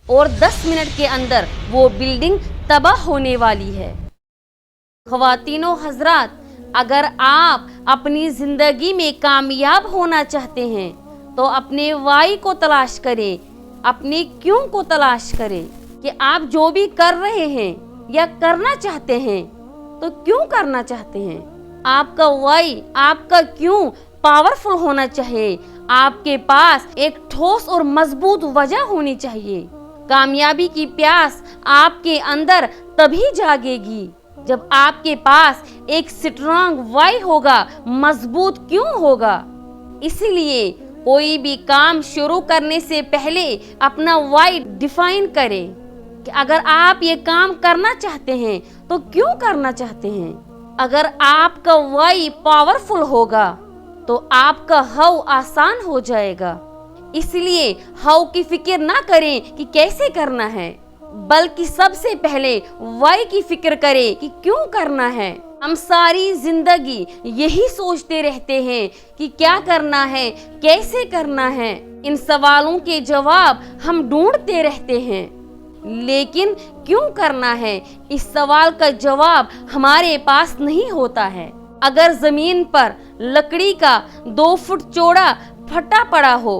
और 10 मिनट के अंदर वो बिल्डिंग तबाह होने वाली है। ख्वातीनो हजरात, अगर आप अपनी ज़िंदगी में कामयाब होना चाहते हैं तो अपने वाई को तलाश करें, अपने क्यों को तलाश करें कि आप जो भी कर रहे हैं या करना चाहते हैं तो क्यों करना चाहते हैं। आपका वाई, आपका क्यों पावरफुल होना चाहिए। आपके पास एक ठोस और मजबूत वजह होनी चाहिए। कामयाबी की प्यास आपके अंदर तभी जागेगी जब आपके पास एक स्ट्रांग वाई होगा, मजबूत क्यों होगा। इसलिए कोई भी काम शुरू करने से पहले अपना वाई डिफाइन करें कि अगर आप ये काम करना चाहते हैं तो क्यों करना चाहते हैं। अगर आपका वाई पावरफुल होगा तो आपका हाउ आसान हो जाएगा। इसलिए हाउ की फिक्र ना करें कि कैसे करना है, बल्कि सबसे पहले वाई की फिक्र करें कि क्यों करना है। हम सारी जिंदगी यही सोचते रहते हैं कि क्या करना है, कैसे करना है। इन सवालों के जवाब हम ढूंढते रहते हैं, लेकिन क्यों करना है, इस सवाल का जवाब हमारे पास नहीं होता है। अगर जमीन पर लकड़ी का 2 फुट चौड़ा फटा पड़ा हो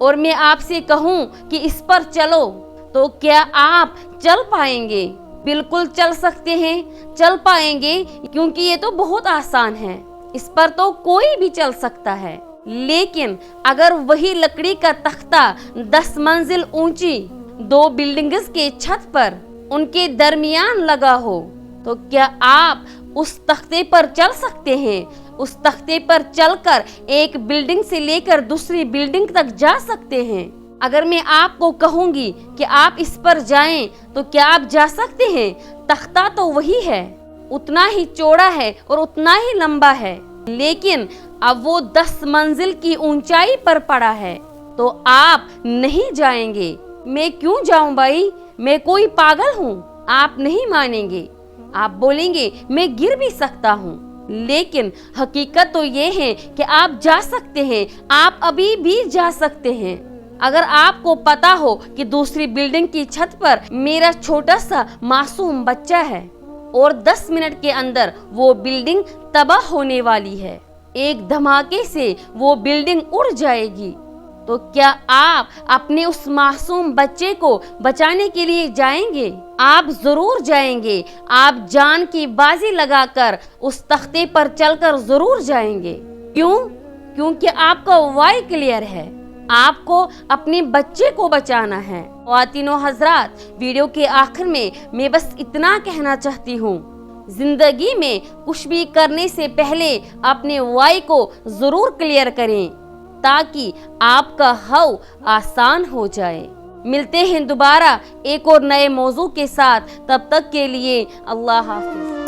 और मैं आपसे कहूं कि इस पर चलो, तो क्या आप चल पाएंगे? बिल्कुल चल सकते हैं, चल पाएंगे, क्योंकि ये तो बहुत आसान है, इस पर तो कोई भी चल सकता है। लेकिन अगर वही लकड़ी का तख्ता 10 मंजिल ऊंची 2 बिल्डिंग्स के छत पर उनके दरमियान लगा हो, तो क्या आप उस तख्ते पर चल सकते हैं? उस तख्ते पर चलकर एक बिल्डिंग से लेकर दूसरी बिल्डिंग तक जा सकते हैं? अगर मैं आपको कहूंगी कि आप इस पर जाएं, तो क्या आप जा सकते हैं? तख्ता तो वही है, उतना ही चौड़ा है और उतना ही लंबा है, लेकिन अब वो 10 मंजिल की ऊंचाई पर पड़ा है, तो आप नहीं जाएंगे। मैं क्यों जाऊं भाई, मैं कोई पागल हूँ? आप नहीं मानेंगे, आप बोलेंगे मैं गिर भी सकता हूँ। लेकिन हकीकत तो ये है कि आप जा सकते हैं, आप अभी भी जा सकते हैं। अगर आपको पता हो कि दूसरी बिल्डिंग की छत पर मेरा छोटा सा मासूम बच्चा है और 10 मिनट के अंदर वो बिल्डिंग तबाह होने वाली है, एक धमाके से वो बिल्डिंग उड़ जाएगी, तो क्या आप अपने उस मासूम बच्चे को बचाने के लिए जाएंगे? आप जरूर जाएंगे। आप जान की बाजी लगाकर उस तख्ते पर चलकर जरूर जाएंगे। क्यों? क्योंकि आपका वाई क्लियर है, आपको अपने बच्चे को बचाना है। ख्वातीनो हजरात, वीडियो के आखिर में मैं बस इतना कहना चाहती हूँ, जिंदगी में कुछ भी करने से पहले अपने वाई को जरूर क्लियर करें, ताकि आपका हाउ आसान हो जाए। मिलते हैं दोबारा एक और नए मौजू के साथ, तब तक के लिए अल्लाह हाफिज।